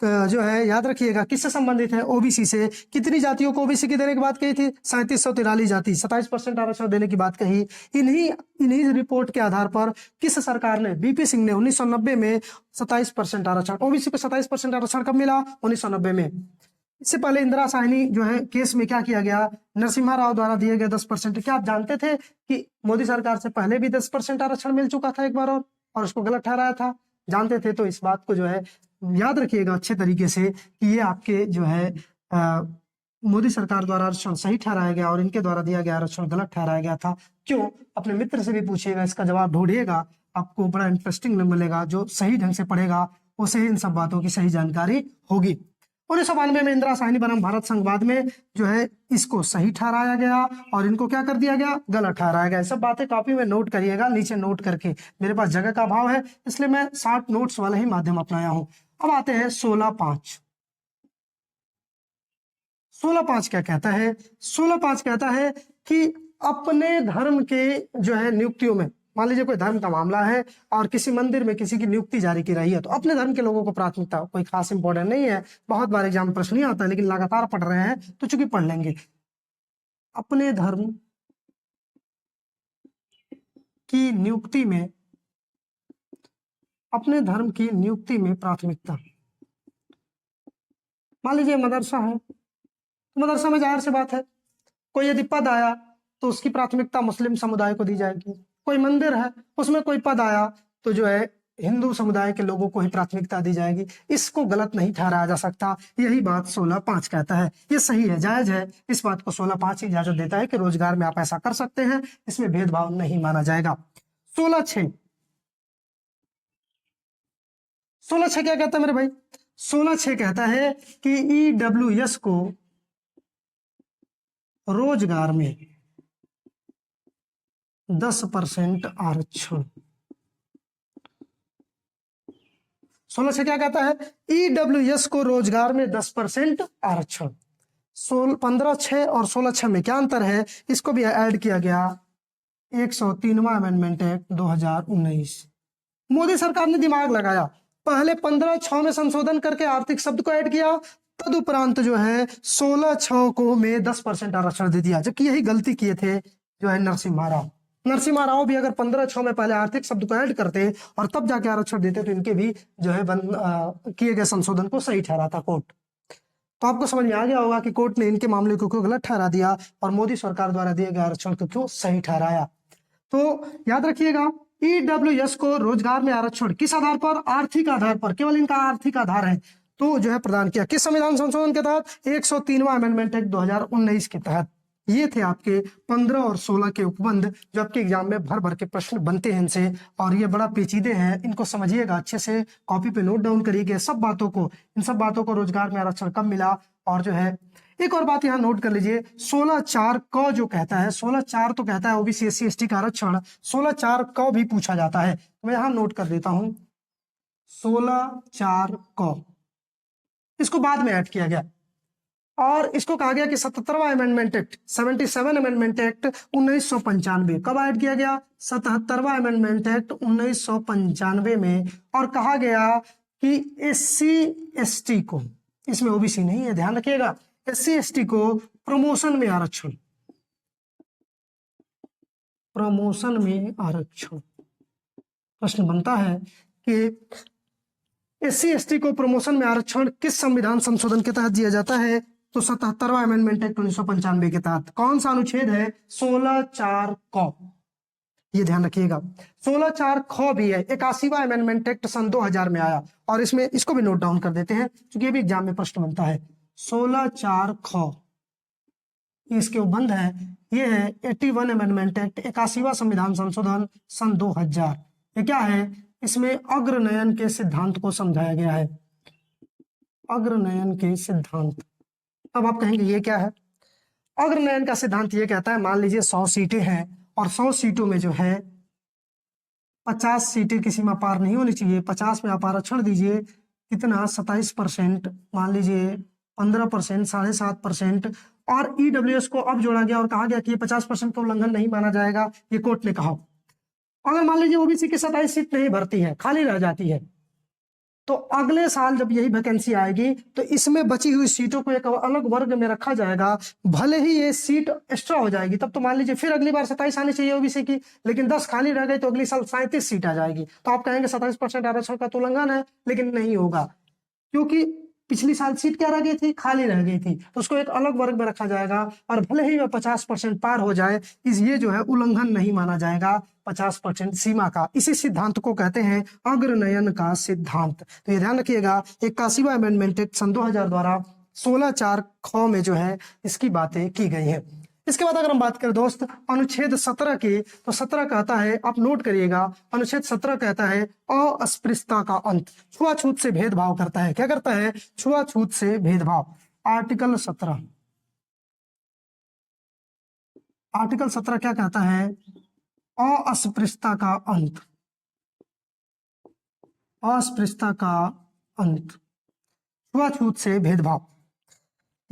जो है याद रखिएगा किससे संबंधित है? ओबीसी से। कितनी जातियों को ओबीसी की देने की बात कही थी? 3743 जाति, 27% आरक्षण देने की बात कही। इन्हीं रिपोर्ट के आधार पर किस सरकार ने, बीपी सिंह ने 1990 में 27% आरक्षण, ओबीसी को 27% आरक्षण कब मिला? 1990 में। इससे पहले इंदिरा साहिनी जो है केस में क्या किया गया, नरसिम्हा राव द्वारा दिए गए 10%। क्या आप जानते थे कि मोदी सरकार से पहले भी 10% आरक्षण मिल चुका था एक बार और उसको गलत ठहराया था? जानते थे तो इस बात को जो है याद रखिएगा अच्छे तरीके से कि ये आपके जो है मोदी सरकार द्वारा आरक्षण सही ठहराया गया और इनके द्वारा दिया गया आरक्षण गलत ठहराया गया था। क्यों? अपने मित्र से भी पूछिएगा, इसका जवाब ढूंढिएगा, आपको बड़ा इंटरेस्टिंग मिलेगा। जो सही ढंग से पढ़ेगा उसे इन सब बातों की सही जानकारी होगी। 1992 में इंदिरा साहिनी बनाम भारत संघवाद में जो है इसको सही ठहराया गया और इनको क्या कर दिया गया, गलत ठहराया गया। सब बातें कॉपी में नोट करिएगा, नीचे नोट करके। मेरे पास जगह का अभाव है इसलिए मैं 60 नोट्स वाला ही माध्यम अपनाया हूं। अब आते हैं 16(5). 16(5) क्या कहता है? 16(5) कहता है कि अपने धर्म के जो है नियुक्तियों में, मान लीजिए कोई धर्म का मामला है और किसी मंदिर में किसी की नियुक्ति जारी की रही है, तो अपने धर्म के लोगों को प्राथमिकता। कोई खास इंपॉर्टेंट नहीं है, बहुत बार एग्जाम प्रश्न नहीं आता है, लेकिन लगातार पढ़ रहे हैं तो चूंकि पढ़ लेंगे। अपने धर्म की नियुक्ति में, अपने धर्म की नियुक्ति में प्राथमिकता। मान लीजिए मदरसा है, तो मदरसा में जाहिर सी बात है कोई यदि पद आया तो उसकी प्राथमिकता मुस्लिम समुदाय को दी जाएगी। कोई मंदिर है उसमें कोई पद आया तो जो है हिंदू समुदाय के लोगों को ही प्राथमिकता दी जाएगी। इसको गलत नहीं ठहराया जा सकता। यही बात 16(5) कहता है। ये सही है, जायज है। इस बात को 16(5) इजाजत देता है कि रोजगार में आप ऐसा कर सकते हैं, इसमें भेदभाव नहीं माना जाएगा। 16(6) 16(6) क्या कहता है मेरे भाई? 16(6) कहता है कि ईडब्ल्यूएस को रोजगार में 10% आरक्षण। 16(6) क्या कहता है? ईडब्ल्यूएस को रोजगार में 10% आरक्षण। 15(6) और 16(6) में क्या अंतर है? इसको भी ऐड किया गया 103वां अमेंडमेंट एक्ट 2019। मोदी सरकार ने दिमाग लगाया, पहले 15(6) में संशोधन करके आर्थिक शब्द को ऐड किया, तदुपरांत जो है 16/6 को में 10% आरक्षण दे दिया, जबकि यही गलती किए थे जो है नरसिम्हा राव। नरसिम्हा राव भी अगर 15/6 में पहले आर्थिक शब्द को ऐड करते और तब जाके आरक्षण देते तो इनके भी जो है किए गए संशोधन को सही ठहराता कोर्ट। तो आपको समझ में आ गया होगा कि कोर्ट ने इनके मामले को क्यों गलत ठहरा दिया और मोदी सरकार द्वारा दिए गए आरक्षण को क्यों सही ठहराया। तो याद रखिएगा, ईडब्ल्यूएस को रोजगार में आरक्षण किस आधार पर? आर्थिक आधार पर, केवल इनका आर्थिक आधार है तो जो है प्रदान किया। किस संविधान संशोधन के तहत? 103वां अमेंडमेंट एक्ट 2019 के तहत। ये थे आपके 15 और 16 के उपबंध जो आपके एग्जाम में भर भर के प्रश्न बनते हैं इनसे, और ये बड़ा पेचीदे हैं, इनको समझिएगा अच्छे से, कॉपी पे नोट डाउन करिएगा सब बातों को, इन सब बातों को, रोजगार में आरक्षण कब मिला, और जो है एक और बात यहाँ नोट कर लीजिए, 16/4 क जो कहता है, 16/4 तो कहता है ओबीसी एससी एसटी का आरक्षण, 16/4 क भी पूछा जाता है। तो मैं यहाँ नोट कर देता हूं 16/4 क, इसको बाद में ऐड किया गया और इसको कहा गया कि 77वां अमेंडमेंट एक्ट, 77 अमेंडमेंट एक्ट 1995 कब ऐड किया गया? 77वां अमेंडमेंट एक्ट 1995 में, और कहा गया कि एससी एसटी को, इसमें ओबीसी नहीं है, ध्यान रखिएगा, एससी एसटी को प्रमोशन में आरक्षण, प्रमोशन में आरक्षण। प्रश्न बनता है कि एससी एसटी को प्रमोशन में आरक्षण किस संविधान संशोधन के तहत दिया जाता है? तो 77वां अमेंडमेंट एक्ट 1995 के तहत। कौन सा अनुच्छेद है? 16/4 क, ये ध्यान रखिएगा। 16/4 ख भी है, 81वां अमेंडमेंट एक्ट सन 2000 में आया, और इसमें इसको भी नोट डाउन कर देते हैं क्योंकि ये भी एग्जाम में प्रश्न बनता है। 16/4 ख इसके उपबंध है, ये है 81 अमेंडमेंट एक्ट, 81वां संविधान संशोधन सन 2000। ये क्या है? इसमें अग्रनयन के सिद्धांत को समझाया गया है, अग्रनयन के सिद्धांत। अब आप कहेंगे ये क्या है? अग्रनयन का सिद्धांत ये कहता है, मान लीजिए 100 सीटें हैं और 100 सीटों में जो है 50 सीटें की सीमा पार नहीं होनी चाहिए, 50 में आप आरक्षण दीजिए, कितना? 27%, मान लीजिए 15%, 7.5%, और ईडब्ल्यूएस को अब जोड़ा गया और कहा गया कि ये 50% का उल्लंघन नहीं माना जाएगा, ये कोर्ट ने कहा। अगर मान लीजिए ओबीसी की 27 सीट नहीं भरती है, खाली रह जाती है, तो अगले साल जब यही वैकेंसी आएगी तो इसमें बची हुई सीटों को एक अलग वर्ग में रखा जाएगा, भले ही ये सीट एक्स्ट्रा हो जाएगी, तब तो मान लीजिए फिर अगली बार 27 आनी चाहिए ओबीसी की, लेकिन 10 खाली रह गई तो अगली साल 37 सीट आ जाएगी। तो आप कहेंगे 27% आरक्षण का तो उल्लंघन है, लेकिन नहीं होगा, क्योंकि पिछली साल सीट क्या रह गई थी? खाली रह गई थी, तो उसको एक अलग वर्ग में रखा जाएगा, और भले ही वह 50% पार हो जाए, ये जो है उल्लंघन नहीं माना जाएगा 50% सीमा का। इसी सिद्धांत को कहते हैं अग्रनयन का सिद्धांत। तो ये ध्यान रखिएगा, 81वां अमेंडमेंट एक्ट सन 2000 द्वारा 16/4 ख में जो है इसकी बातें की गई है। इसके बाद अगर हम बात करें दोस्त अनुच्छेद 17 की, तो 17 कहता है, आप नोट करिएगा, अनुच्छेद 17 कहता है अस्पृश्यता का अंत, छुआछूत से भेदभाव करता है। क्या करता है? छुआछूत से भेदभाव। आर्टिकल 17, आर्टिकल 17 क्या कहता है? अस्पृश्यता का अंत, अस्पृश्यता का अंत, छुआछूत से भेदभाव।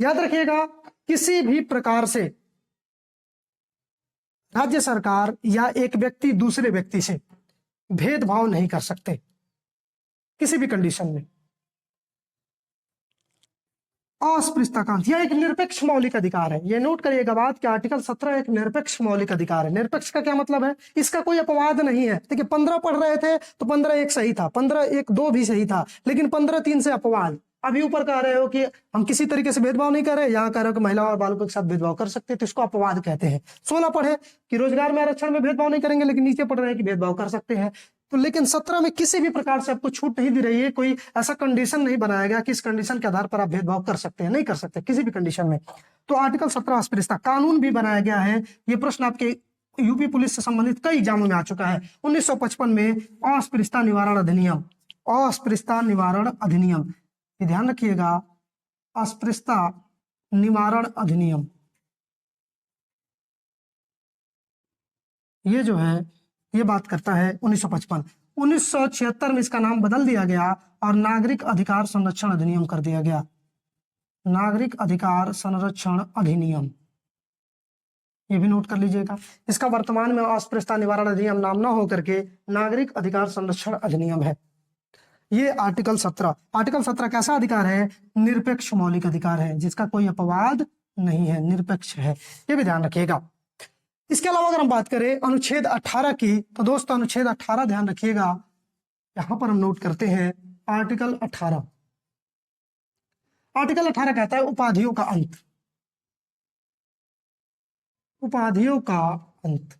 याद रखिएगा, किसी भी प्रकार से राज्य सरकार या एक व्यक्ति दूसरे व्यक्ति से भेदभाव नहीं कर सकते किसी भी कंडीशन में। अस्पृश्यता का अंत, यह एक निरपेक्ष मौलिक अधिकार है। यह नोट करिएगा बात कि आर्टिकल 17 एक निरपेक्ष मौलिक अधिकार है। निरपेक्ष का क्या मतलब है? इसका कोई अपवाद नहीं है। देखिए 15 पढ़ रहे थे तो 15(1) सही था, 15(1)(2) भी सही था, लेकिन 15(3) से अपवाद। अभी ऊपर कह रहे हो कि हम किसी तरीके से भेदभाव नहीं कर रहे, यहाँ कह रहे हो कि महिला और बालकों के साथ भेदभाव कर सकते हैं, तो इसको अपवाद कहते हैं। 16 पढ़े कि रोजगार में आरक्षण में भेदभाव नहीं करेंगे, लेकिन नीचे पढ़ रहे हैं कि भेदभाव कर सकते हैं। तो लेकिन 17 में किसी भी प्रकार से आपको छूट नहीं दी रही है, कोई ऐसा कंडीशन नहीं बनाया गया कि इस कंडीशन के आधार पर आप भेदभाव कर सकते हैं, नहीं कर सकते किसी भी कंडीशन में। तो आर्टिकल 17 अस्पृश्यता कानून भी बनाया गया है। ये प्रश्न आपके यूपी पुलिस से संबंधित कई एग्जामों में आ चुका है। 1955 में अस्पृश्यता निवारण अधिनियम, अस्पृश्यता निवारण अधिनियम, ये ध्यान रखिएगा, अस्पृश्यता निवारण अधिनियम, ये जो है ये बात करता है 1955। 1976 में इसका नाम बदल दिया गया और नागरिक अधिकार संरक्षण अधिनियम कर दिया गया। नागरिक अधिकार संरक्षण अधिनियम, ये भी नोट कर लीजिएगा। इसका वर्तमान में अस्पृश्यता निवारण अधिनियम नाम न होकर के नागरिक अधिकार संरक्षण अधिनियम है। ये आर्टिकल 17। आर्टिकल 17 कैसा अधिकार है? निरपेक्ष मौलिक अधिकार है, जिसका कोई अपवाद नहीं है, निरपेक्ष है, ये भी ध्यान रखिएगा। इसके अलावा अगर हम बात करें अनुच्छेद 18 की, तो दोस्तों अनुच्छेद 18 ध्यान रखिएगा, यहां पर हम नोट करते हैं आर्टिकल 18। आर्टिकल 18 कहता है उपाधियों का अंत। उपाधियों का अंत,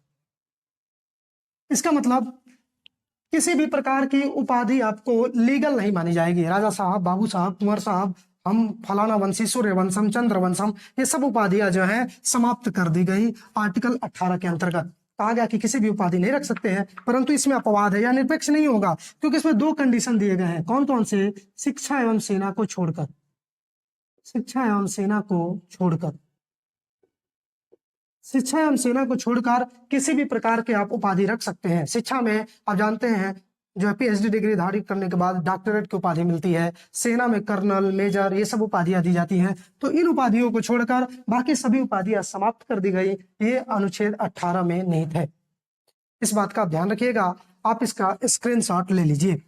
इसका मतलब किसी भी प्रकार की उपाधि आपको लीगल नहीं मानी जाएगी। राजा साहब, बाबू साहब, कुंवर साहब, हम फलाना वंशी, सूर्यवंशम, चंद्रवंशम, ये सब उपाधियां जो है समाप्त कर दी गई आर्टिकल 18 के अंतर्गत। कहा गया कि किसी भी उपाधि नहीं रख सकते हैं, परंतु इसमें अपवाद है या निरपेक्ष नहीं होगा, क्योंकि इसमें 2 कंडीशन दिए गए हैं। कौन कौन से? शिक्षा एवं सेना को छोड़कर, शिक्षा एवं सेना को छोड़कर, शिक्षा एवं सेना को छोड़कर किसी भी प्रकार के आप उपाधि रख सकते हैं। शिक्षा में आप जानते हैं जो है पीएचडी डिग्री धारित करने के बाद डॉक्टरेट की उपाधि मिलती है। सेना में कर्नल, मेजर, ये सब उपाधियां दी जाती हैं। तो इन उपाधियों को छोड़कर बाकी सभी उपाधियां समाप्त कर दी गई। ये अनुच्छेद 18 में निहित है। इस बात का आप ध्यान रखिएगा, आप इसका स्क्रीनशॉट ले लीजिए।